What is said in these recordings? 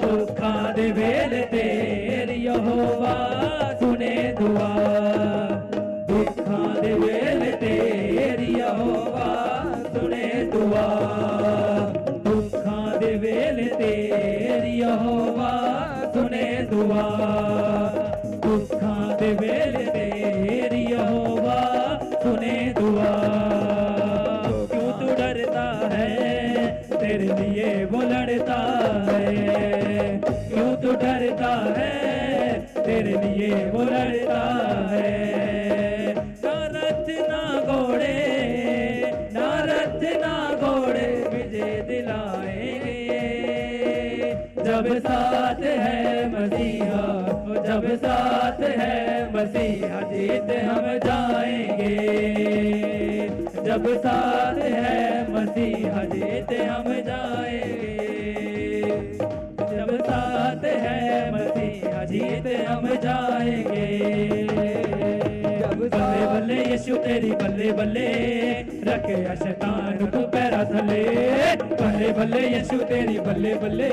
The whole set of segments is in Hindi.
दुखां दे वेले तेरी यहोवा सुने दुआ, दुखां दे वेले तेरी यहोवा सुने दुआ, दुखां दे वेले तेरी यहोवा सुने दुआ, दुखां दे वेले तेरी यहोवा सुने दुआ। क्यों तू डरता है, तेरे लिए वो लड़ता है, क्यों तू डरता है, तेरे लिए वो लड़ता है। ना रथ ना घोड़े, ना रथ ना घोड़े विजय दिलाएंगे, जब साथ है मसीहा, जब साथ है मसीहा जीत हम जाएंगे, जब साथ है मसीहा जीत हम जाएंगे, जब साथ है मसीहा जीत हम जाएंगे। बल्ले बल्ले यीशु तेरी बल्ले बल्ले, रखे शैतान को पैरा थले, बल्ले बल्ले यीशु तेरी बल्ले बल्ले,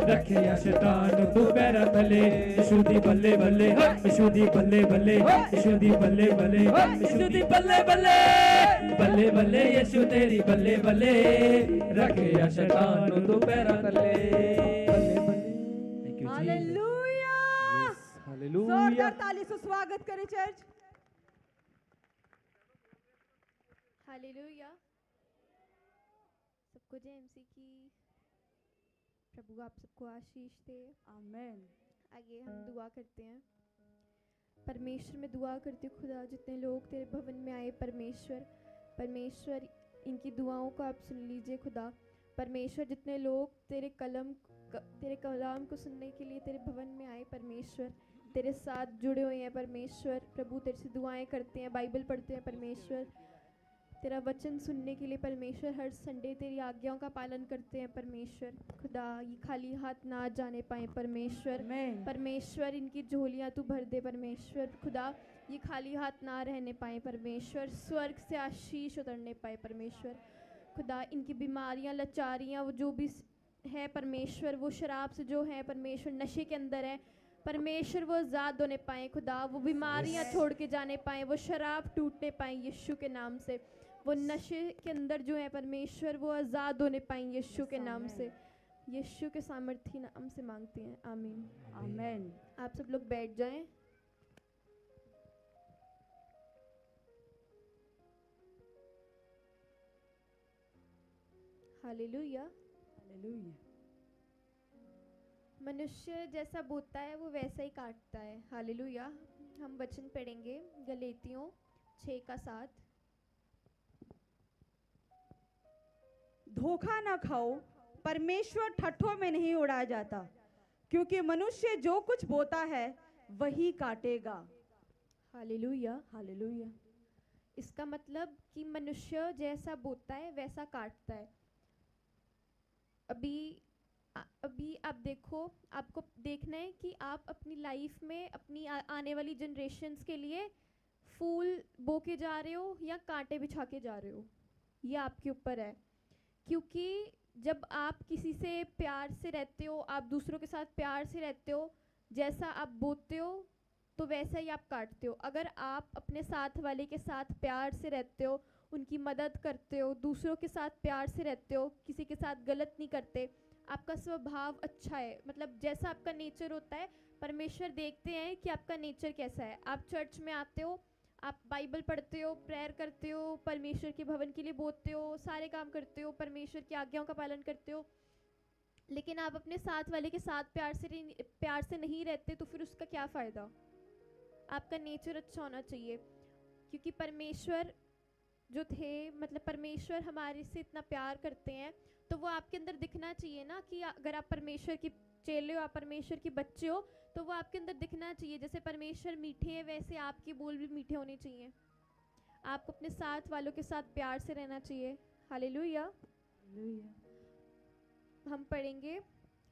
रखे शैतान को पैरा थले। यीशु दी बल्ले बल्ले, यीशु दी बल्ले बल्ले, यीशु दी बल्ले बल्ले, यीशु दी बल्ले बल्ले, बल्ले बल्ले यीशु तेरी बल्ले बल्ले, रखे शैतान को पैरा थले। हालेलुया, जोरदार ताली से स्वागत करें चर्च। हालेलुया, सबको जय एमसी की। प्रभु आप सबको आशीष दे, आमीन। आइए हम दुआ करते हैं। परमेश्वर में दुआ करती हूँ खुदा, जितने लोग तेरे भवन में आए परमेश्वर, परमेश्वर इनकी दुआओं को आप सुन लीजिए खुदा। परमेश्वर जितने लोग तेरे कलाम को सुनने के लिए तेरे भवन में आए परमेश्वर, तेरे साथ जुड़े हुए हैं परमेश्वर, प्रभु तेरे से दुआएं करते हैं, बाइबल पढ़ते हैं परमेश्वर, तेरा वचन सुनने के लिए परमेश्वर हर संडे तेरी आज्ञाओं का पालन करते हैं परमेश्वर। खुदा ये खाली हाथ ना जाने पाए परमेश्वर, परमेश्वर इनकी झोलियाँ तू भर दे परमेश्वर। खुदा ये खाली हाथ ना रहने पाए परमेश्वर, स्वर्ग से आशीष उतरने पाए परमेश्वर। खुदा इनकी बीमारियाँ लाचारियाँ वो जो भी है परमेश्वर, वो शराब से जो है परमेश्वर, नशे के अंदर है परमेश्वर, वो आज़ाद होने पाए खुदा, वो बीमारियाँ छोड़ के जाने पाए, वो शराब टूटने पाए यीशु के नाम से, वो नशे के अंदर जो है परमेश्वर वो आज़ाद होने पाए यीशु के नाम से, यीशु के सामर्थी नाम से मांगते हैं, आमीन आमीन। आप सब लोग बैठ जाएं। Hallelujah, hallelujah. मनुष्य जैसा बोता है वो वैसा ही काटता है। हालेलुया। हम वचन पढ़ेंगे गलातियों 6:7। धोखा ना खाओ, परमेश्वर ठट्ठों में नहीं उड़ाया जाता, क्योंकि मनुष्य जो कुछ बोता है वही काटेगा। हालेलुया। हालेलुया। इसका मतलब कि मनुष्य जैसा बोता है वैसा काटता है। अभी आप देखो, आपको देखना है कि आप अपनी लाइफ में अपनी आने वाली जनरेशन्स के लिए फूल बो के जा रहे हो या कांटे बिछा के जा रहे हो, ये आपके ऊपर है। क्योंकि जब आप किसी से प्यार से रहते हो, आप दूसरों के साथ प्यार से रहते हो, जैसा आप बोते हो तो वैसा ही आप काटते हो। अगर आप अपने साथ वाले के साथ प्यार से रहते हो, उनकी मदद करते हो, दूसरों के साथ प्यार से रहते हो, किसी के साथ गलत नहीं करते, आपका स्वभाव अच्छा है, मतलब जैसा आपका नेचर होता है परमेश्वर देखते हैं कि आपका नेचर कैसा है। आप चर्च में आते हो, आप बाइबल पढ़ते हो, प्रेयर करते हो, परमेश्वर के भवन के लिए बोलते हो, सारे काम करते हो, परमेश्वर की आज्ञाओं का पालन करते हो, लेकिन आप अपने साथ वाले के साथ प्यार से नहीं रहते, तो फिर उसका क्या फ़ायदा। आपका नेचर अच्छा होना चाहिए, क्योंकि परमेश्वर जो थे, मतलब परमेश्वर हमारे से इतना प्यार करते हैं, तो वो आपके अंदर दिखना चाहिए ना, कि अगर आप परमेश्वर की चेले हो, आप परमेश्वर के बच्चे हो, तो वो आपके अंदर दिखना चाहिए। जैसे परमेश्वर मीठे हैं वैसे आपके बोल भी मीठे होने चाहिए। आपको अपने साथ वालों के साथ प्यार से रहना चाहिए। हालेलुया। हम पढ़ेंगे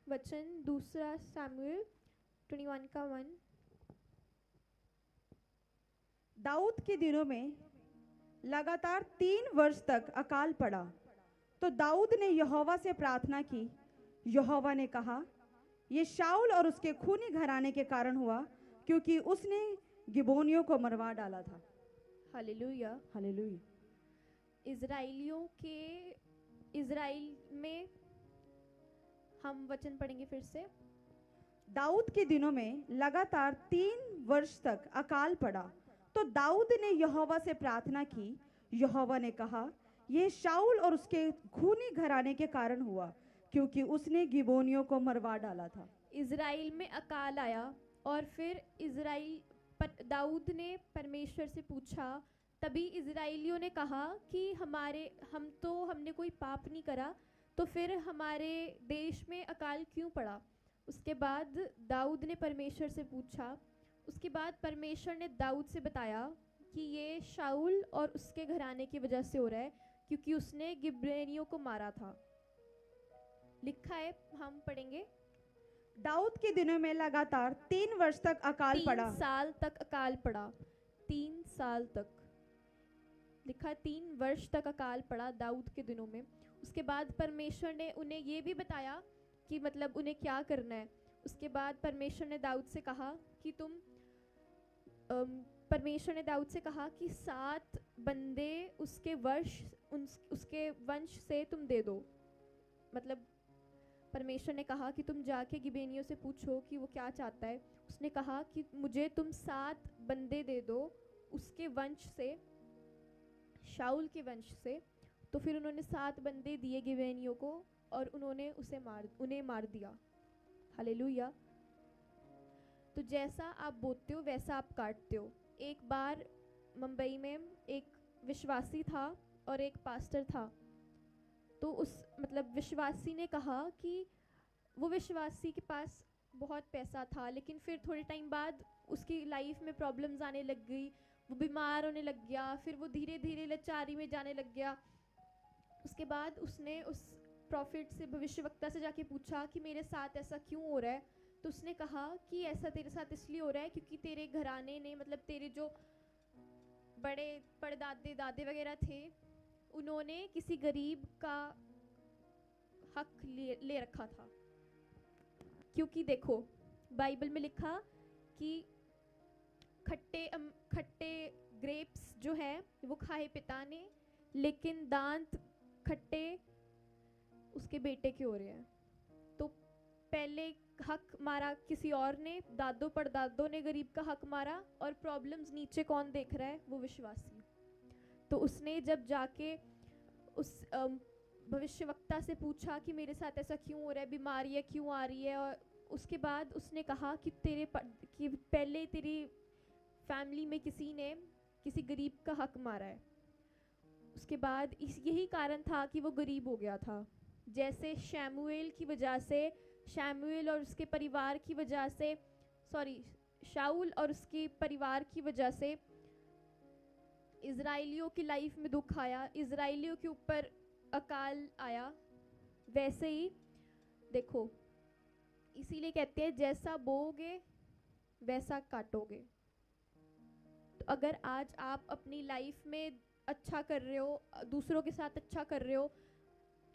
वचन 2 शमूएल 21:1। दाऊद के दिनों में लगातार 3 वर्ष तक अकाल पड़ा, तो दाऊद ने यहोवा से प्रार्थना की, यहोवा ने कहा, ये शाऊल और उसके खूनी घराने के कारण हुआ, क्योंकि उसने गिबोनियों को मरवा डाला था। हालेलुया। हालेलुया। इज़राइल में हम वचन पढ़ेंगे फिर से। दाऊद के दिनों में लगातार 3 वर्ष तक अकाल पड़ा, तो दाऊद ने यहोवा से प्रार्थना की। यहोवा ने कहा, यह शाऊल और उसके खूनी घराने के कारण हुआ, क्योंकि उसने गिबोनियों को मरवा डाला था। इज़राइल में अकाल आया और फिर दाऊद ने परमेश्वर से पूछा। तभी इज़राइलियों ने कहा कि हमने कोई पाप नहीं करा, तो फिर हमारे देश में अकाल क्यों पड़ा। उसके बाद दाऊद ने परमेश्वर से पूछा। उसके बाद परमेश्वर ने दाऊद से बताया कि ये शाऊल और उसके घराने की वजह से हो रहा है, क्योंकि उसने गिबेनियों को मारा था। लिखा है, हम पढ़ेंगे। दाऊद के दिनों में लगातार 3 वर्ष तक अकाल पड़ा। 3 साल तक अकाल पड़ा। 3 साल तक लिखा है, 3 वर्ष तक अकाल पड़ा दाऊद के दिनों में। उसके बाद परमेश्वर ने उन्हें ये भी बताया कि मतलब उन्हें क्या करना है। उसके बाद परमेश्वर ने दाऊद से कहा कि परमेश्वर ने दाऊद से कहा कि 7 बंदे उसके वंश से तुम दे दो। मतलब परमेश्वर ने कहा कि तुम जाके गिबेनियों से पूछो कि वो क्या चाहता है। उसने कहा कि मुझे तुम 7 बंदे दे दो उसके वंश से, शाऊल के वंश से। तो फिर उन्होंने 7 बंदे दिए गिबेनियों को और उन्होंने उन्हें मार दिया। हालेलुया। तो जैसा आप बोते हो वैसा आप काटते हो। एक बार मुंबई में एक विश्वासी था और एक पास्टर था। तो विश्वासी ने कहा कि वो विश्वासी के पास बहुत पैसा था, लेकिन फिर थोड़े टाइम बाद उसकी लाइफ में प्रॉब्लम्स आने लग गई, वो बीमार होने लग गया, फिर वो धीरे धीरे लाचारी में जाने लग गया। उसके बाद उसने उस प्रॉफिट से, भविष्यवक्ता से जाके पूछा कि मेरे साथ ऐसा क्यों हो रहा है। तो उसने कहा कि ऐसा तेरे साथ इसलिए हो रहा है क्योंकि तेरे घराने ने, मतलब तेरे जो बड़े परदादे दादे वगैरह थे, उन्होंने किसी गरीब का हक ले रखा था। क्योंकि देखो बाइबल में लिखा कि खट्टे ग्रेप्स जो है वो खाए पिता ने, लेकिन दांत खट्टे उसके बेटे के हो रहे हैं। तो पहले हक मारा किसी और ने, दादों परदादों ने गरीब का हक मारा, और प्रॉब्लम्स नीचे कौन देख रहा है? वो विश्वासी। तो उसने जब जाके उस भविष्यवक्ता से पूछा कि मेरे साथ ऐसा क्यों हो रहा है, बीमारियाँ क्यों आ रही है, और उसके बाद उसने कहा कि कि पहले तेरी फैमिली में किसी ने किसी गरीब का हक मारा है। उसके बाद यही कारण था कि वो गरीब हो गया था। जैसे शमूएल की वजह से, शमूएल और उसके परिवार की वजह से, शाऊल और उसके परिवार की वजह से इज़राइलियों की लाइफ में दुख आया, इज़राइलियों के ऊपर अकाल आया। वैसे ही देखो, इसीलिए कहते हैं जैसा बोओगे वैसा काटोगे। तो अगर आज आप अपनी लाइफ में अच्छा कर रहे हो, दूसरों के साथ अच्छा कर रहे हो,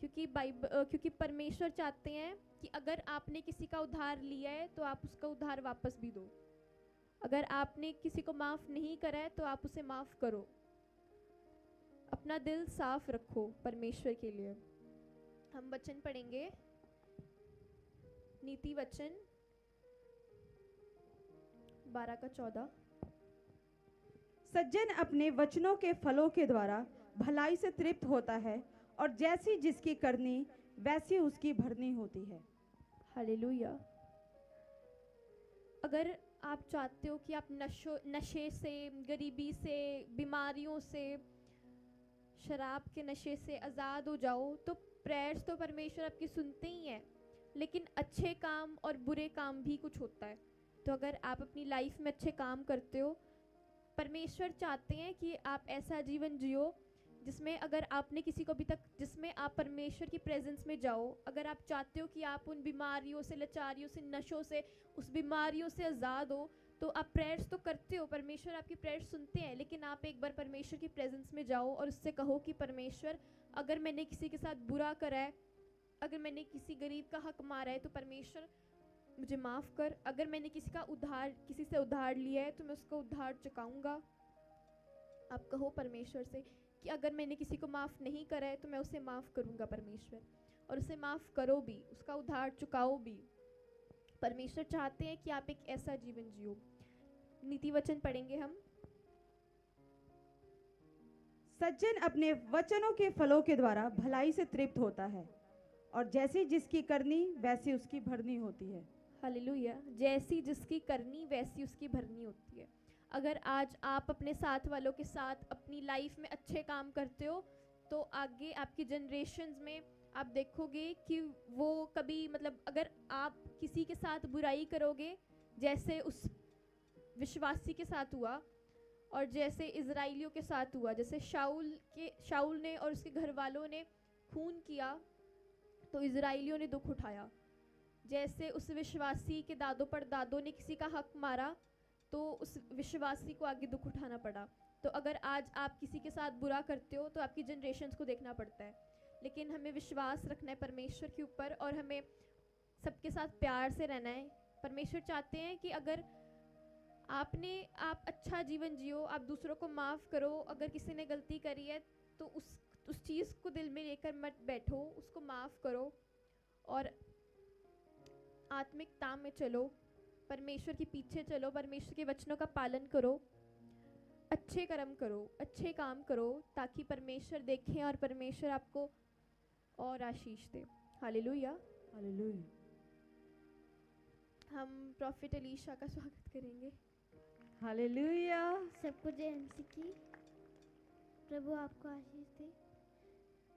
क्योंकि परमेश्वर चाहते हैं कि अगर आपने किसी का उधार लिया है तो आप उसका उधार वापस भी दो। अगर आपने किसी को माफ़ नहीं करा है तो आप उसे माफ़ करो। अपना दिल साफ रखो परमेश्वर के लिए। हम वचन पढ़ेंगे, नीति वचन 12:14। सज्जन अपने वचनों के फलों के द्वारा भलाई से तृप्त होता है, और जैसी जिसकी करनी वैसी उसकी भरनी होती है। हालेलुया। अगर आप चाहते हो कि आप नशे से, गरीबी से, बीमारियों से, शराब के नशे से आज़ाद हो जाओ, तो प्रेयर्स तो परमेश्वर आपकी सुनते ही हैं, लेकिन अच्छे काम और बुरे काम भी कुछ होता है। तो अगर आप अपनी लाइफ में अच्छे काम करते हो, परमेश्वर चाहते हैं कि आप ऐसा जीवन जियो जिसमें अगर आपने किसी को अभी तक, जिसमें आप परमेश्वर की प्रेजेंस में जाओ। अगर आप चाहते हो कि आप उन बीमारियों से, लाचारियों से, नशों से, उस बीमारियों से आज़ाद हो, तो आप प्रेयर्स तो करते हो, परमेश्वर आपकी प्रेयर्स सुनते हैं, लेकिन आप एक बार परमेश्वर की प्रेजेंस में जाओ और उससे कहो कि परमेश्वर, अगर मैंने किसी के साथ बुरा करा है, अगर मैंने किसी गरीब का हक मारा है तो परमेश्वर मुझे माफ़ कर। अगर मैंने किसी से उधार लिया है तो मैं उसका उधार चुकाऊंगा। आप कहो परमेश्वर से कि अगर मैंने किसी को माफ़ नहीं करा है तो मैं उसे माफ़ करूंगा परमेश्वर, और उसे माफ़ करो भी, उसका उधार चुकाओ भी। परमेश्वर चाहते हैं कि आप एक ऐसा जीवन जियो। नीति वचन पढ़ेंगे हम। सज्जन अपने वचनों के फलों के द्वारा भलाई से तृप्त होता है, और जैसी जिसकी करनी वैसी उसकी भरनी होती है। हालेलुया। जैसी जिसकी करनी वैसी उसकी भरनी होती है। अगर आज आप अपने साथ वालों के साथ अपनी लाइफ में अच्छे काम करते हो तो आगे आपकी जनरेशन्स में आप देखोगे कि वो कभी अगर आप किसी के साथ बुराई करोगे जैसे उस विश्वासी के साथ हुआ और जैसे इजराइलियों के साथ हुआ, जैसे शाऊल ने और उसके घर वालों ने खून किया तो इजराइलियों ने दुख उठाया। जैसे उस विश्वासी के दादों पर दादों ने किसी का हक मारा तो उस विश्वासी को आगे दुख उठाना पड़ा। तो अगर आज आप किसी के साथ बुरा करते हो तो आपकी जनरेशन्स को देखना पड़ता है, लेकिन हमें विश्वास रखना है परमेश्वर के ऊपर और हमें सबके साथ प्यार से रहना है। परमेश्वर चाहते हैं कि अगर आप अच्छा जीवन जियो, आप दूसरों को माफ़ करो। अगर किसी ने गलती करी है तो उस चीज़ को दिल में लेकर मत बैठो, उसको माफ़ करो और आत्मिकता में चलो, परमेश्वर के पीछे चलो, परमेश्वर के वचनों का पालन करो, अच्छे कर्म करो, अच्छे काम करो, ताकि परमेश्वर देखें और परमेश्वर आपको और आशीष दे। हालेलुया। हालेलुया। हम प्रॉफिट अलीशा का स्वागत करेंगे। हालेलुया। सबको जय मसीह की। प्रभु आपको आशीष दे।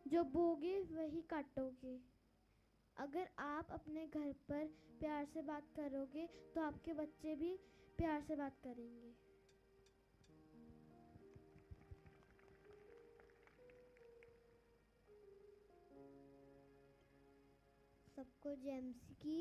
जो बोगे वही काटोगे। अगर आप अपने घर पर प्यार से बात करोगे तो आपके बच्चे भी प्यार से बात करेंगे। सबको जय मसीह की।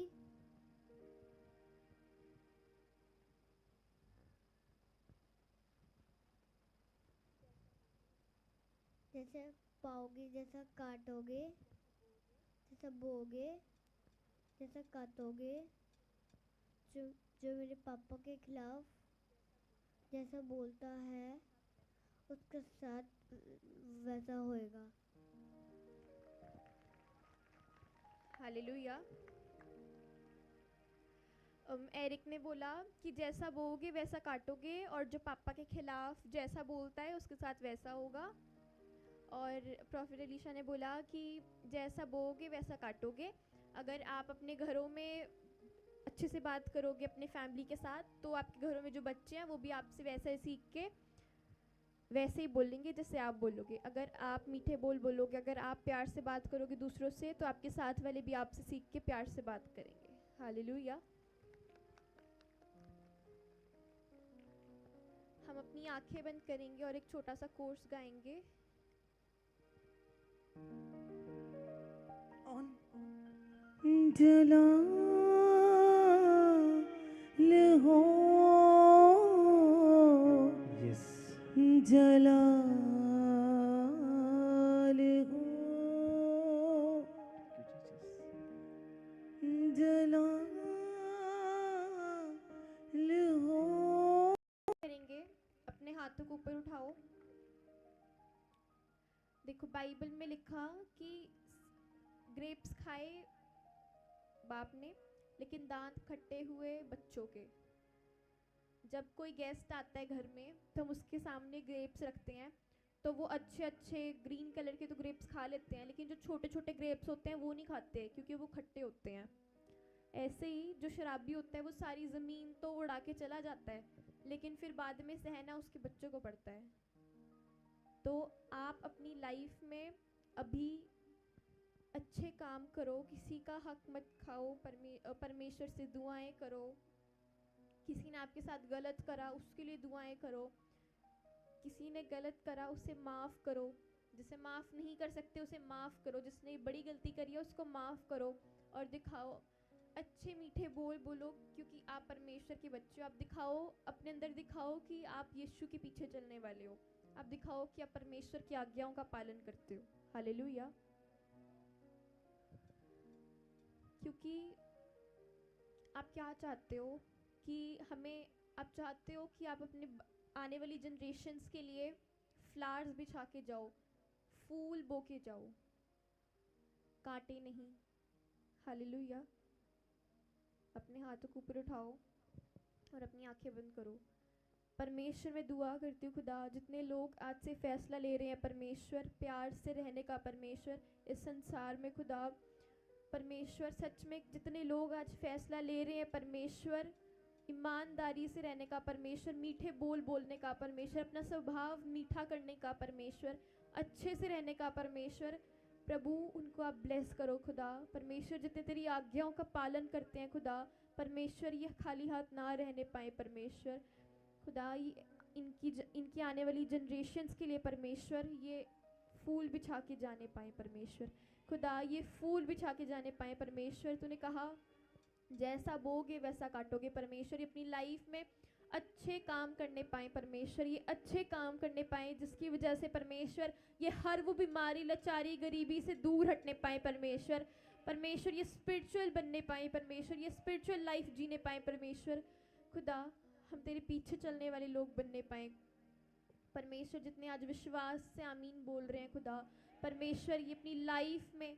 जैसे पाओगे जैसा काटोगे, जैसा बोगे जैसा काटोगे। जो मेरे पापा के खिलाफ जैसा बोलता है उसके साथ वैसा होएगा। हालेलुया। एरिक ने बोला कि जैसा बोओगे वैसा काटोगे, और जो पापा के खिलाफ जैसा बोलता है उसके साथ वैसा होगा। और प्रॉफिट अलीशा ने बोला कि जैसा बोओगे वैसा काटोगे। अगर आप अपने घरों में अच्छे से बात करोगे अपने फैमिली के साथ तो आपके घरों में जो बच्चे हैं वो भी आपसे वैसे ही सीख के वैसे ही बोलेंगे जैसे आप बोलोगे। अगर आप मीठे बोल बोलोगे, अगर आप प्यार से बात करोगे दूसरों से, तो आपके साथ वाले भी आपसे सीख के प्यार से बात करेंगे। हालेलुया। हम अपनी आंखें बंद करेंगे और एक छोटा सा कोर्स गाएंगे। जलाल हो, यस जलाल हो, जलाल हो। करेंगे। अपने हाथों को ऊपर उठाओ। देखो बाइबल में लिखा कि ग्रेप्स खाए बाप ने, लेकिन दांत खट्टे हुए बच्चों के। जब कोई गेस्ट आता है घर में तो हम उसके सामने ग्रेप्स रखते हैं, तो वो अच्छे अच्छे ग्रीन कलर के तो ग्रेप्स खा लेते हैं, लेकिन जो छोटे छोटे ग्रेप्स होते हैं वो नहीं खाते क्योंकि वो खट्टे होते हैं। ऐसे ही जो शराबी होता है वो सारी ज़मीन तो उड़ा के चला जाता है, लेकिन फिर बाद में सहना उसके बच्चों को पड़ता है। तो आप अपनी लाइफ में अभी अच्छे काम करो, किसी का हक मत खाओ, परमेश्वर से दुआएं करो। किसी ने आपके साथ गलत करा उसके लिए दुआएं करो। किसी ने गलत करा उसे माफ़ करो। जिसे माफ़ नहीं कर सकते उसे माफ़ करो। जिसने बड़ी गलती करी है उसको माफ़ करो और दिखाओ अच्छे मीठे बोल बोलो, क्योंकि आप परमेश्वर के बच्चे हो। आप दिखाओ, अपने अंदर दिखाओ कि आप यीशु के पीछे चलने वाले हो। आप दिखाओ कि आप परमेश्वर की आज्ञाओं का पालन करते हो। हालेलुया। क्योंकि आप क्या चाहते हो कि हमें, आप चाहते हो कि आप अपने आने वाली जनरेशन्स के लिए फ्लावर्स बिछा के जाओ, फूल बो के जाओ, कांटे नहीं। हालेलुया। अपने हाथों को ऊपर उठाओ और अपनी आंखें बंद करो। परमेश्वर में दुआ करती हूँ खुदा, जितने लोग आज से फैसला ले रहे हैं परमेश्वर प्यार से रहने का, परमेश्वर इस संसार में खुदा, परमेश्वर सच में जितने लोग आज फैसला ले रहे हैं परमेश्वर ईमानदारी से रहने का, परमेश्वर मीठे बोल बोलने का, परमेश्वर अपना स्वभाव मीठा करने का, परमेश्वर अच्छे से रहने का, परमेश्वर प्रभु उनको आप ब्लेस करो खुदा। परमेश्वर जितने तेरी आज्ञाओं का पालन करते हैं खुदा, परमेश्वर ये खाली हाथ ना रहने पाए परमेश्वर खुदा। ये इनकी आने वाली जनरेशन्स के लिए परमेश्वर ये फूल बिछा के जाने पाए परमेश्वर खुदा, ये फूल बिछा के जाने पाए परमेश्वर। तूने कहा जैसा बोगे वैसा काटोगे परमेश्वर। ये अपनी लाइफ में अच्छे काम करने पाए परमेश्वर, ये अच्छे काम करने पाए जिसकी वजह से परमेश्वर ये हर वो बीमारी, लाचारी, गरीबी से दूर हटने पाए परमेश्वर। परमेश्वर ये स्पिरिचुअल बनने पाए परमेश्वर, ये स्पिरिचुअल लाइफ जीने पाए परमेश्वर खुदा। हम तेरे पीछे चलने वाले लोग बनने पाए परमेश्वर। जितने आज विश्वास से आमीन बोल रहे हैं खुदा, परमेश्वर ये अपनी लाइफ में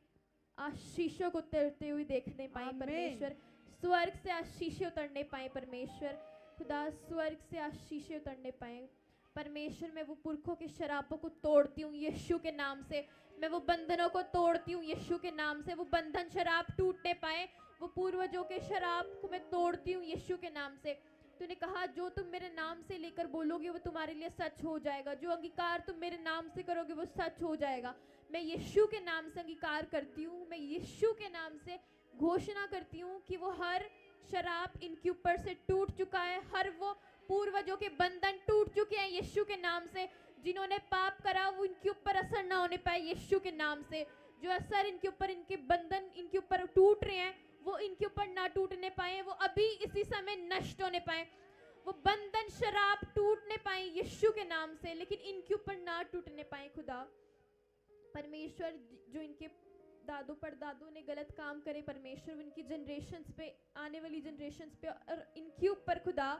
आशीषों को उतरते हुए देखने पाए परमेश्वर। स्वर्ग से आशीषें उतरने पाए परमेश्वर खुदा, स्वर्ग से आशीषें उतरने पाए परमेश्वर। मैं वो पुरखों के शराबों को तोड़ती हूँ यीशु के नाम से, मैं वो बंधनों को तोड़ती हूँ यीशु के नाम से। वो बंधन शराब टूटने पाए, वो पूर्वजों के शराब को मैं तोड़ती हूँ यीशु के नाम से। तूने कहा जो तुम मेरे नाम से लेकर बोलोगे वो तुम्हारे लिए सच हो जाएगा, जो अंगीकार तुम मेरे नाम से करोगे वो सच हो जाएगा। मैं यीशु के नाम से अंगीकार करती हूँ, मैं यीशु के नाम से घोषणा करती हूँ कि वो हर शराब इनके ऊपर से टूट चुका है, हर वो पूर्वजों के बंधन टूट चुके हैं यीशु के नाम से। जिन्होंने पाप करा वो इनके ऊपर असर ना होने पाए यीशु के नाम से। जो असर इनके ऊपर, इनके बंधन इनके ऊपर टूट रहे हैं वो इनके ऊपर ना टूटने पाए, वो अभी इसी समय नष्ट होने पाए। वो बंधन शराब टूटने पाए यीशु के नाम से, लेकिन इनके ऊपर ना टूटने पाए खुदा। परमेश्वर जो इनके दादों परदादों ने गलत काम करे परमेश्वर, इनकी जनरेशन्स पे, आने वाली जनरेशन्स पे और इनके ऊपर खुदा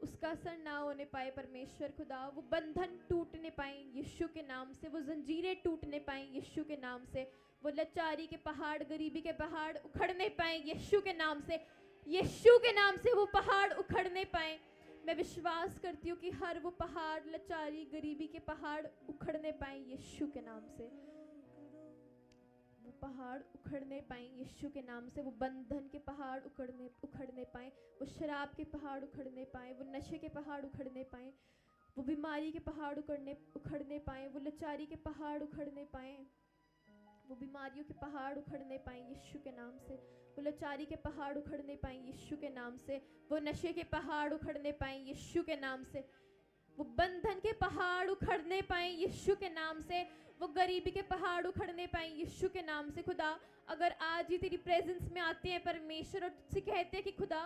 उसका असर ना होने पाए परमेश्वर खुदा। वो बंधन टूटने पाए यीशु के नाम से, वो जंजीरें टूटने पाए यीशु के नाम से, वो लाचारी के पहाड़, गरीबी के पहाड़ उखड़ने पाए यीशु के नाम से। यीशु के नाम से वो पहाड़ उखड़ने पाए। मैं विश्वास करती हूँ कि हर वो पहाड़, लाचारी, गरीबी के पहाड़ उखड़ने पाए यीशु के नाम से। वो पहाड़ उखड़ने पाए यीशु के नाम से। वो बंधन के पहाड़ उखड़ने पाए, वो शराब के पहाड़ उखड़ने पाए, वो नशे के पहाड़ उखड़ने पाए, वो बीमारी के पहाड़ उखड़ने पाए, वो लाचारी के पहाड़ उखड़ने पाए, वो बीमारियों के पहाड़ उखड़ने पाए यीशु के नाम से। वो लाचारी के पहाड़ उखड़ने पाए यीशु के नाम से। वो नशे के पहाड़ उखड़ने पाए यीशु के नाम से। वो बंधन के पहाड़ उखड़ने पाए यीशु के नाम से। वो गरीबी के पहाड़ उखड़ने पाए यीशु के नाम से। खुदा अगर आज ही तेरी प्रेजेंस में आते हैं परमेश्वर और तुझसे कहते हैं कि खुदा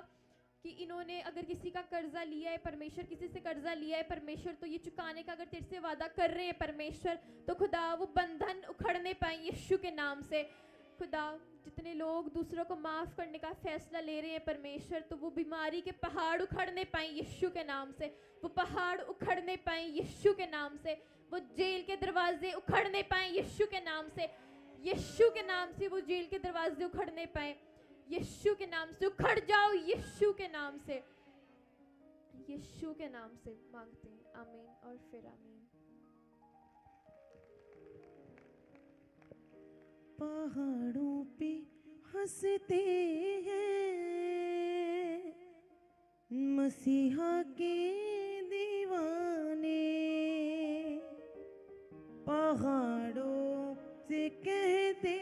कि इन्होंने अगर किसी का कर्जा लिया है परमेश्वर, किसी से कर्जा लिया है परमेश्वर, तो ये चुकाने का अगर तेरे से वादा कर रहे हैं परमेश्वर, तो खुदा वो बंधन उखड़ने पाए यीशु के नाम से। खुदा जितने लोग दूसरों को माफ करने का फैसला ले रहे हैं परमेश्वर, तो वो बीमारी के पहाड़ उखड़ने पाए यीशु के नाम से। वो पहाड़ उखड़ने पाए यीशु के नाम से। वो जेल के दरवाजे उखड़ने पाए यीशु के नाम से। यीशु के नाम से वो जेल के दरवाजे उखड़ने पाए यीशु के नाम से। उखड़ जाओ यीशु के नाम से, यीशु के नाम से मांगते हैं। आमीन और फिर आमीन। पहाड़ों पे हंसते हैं मसीहा के दीवाने, पहाड़ों से कहते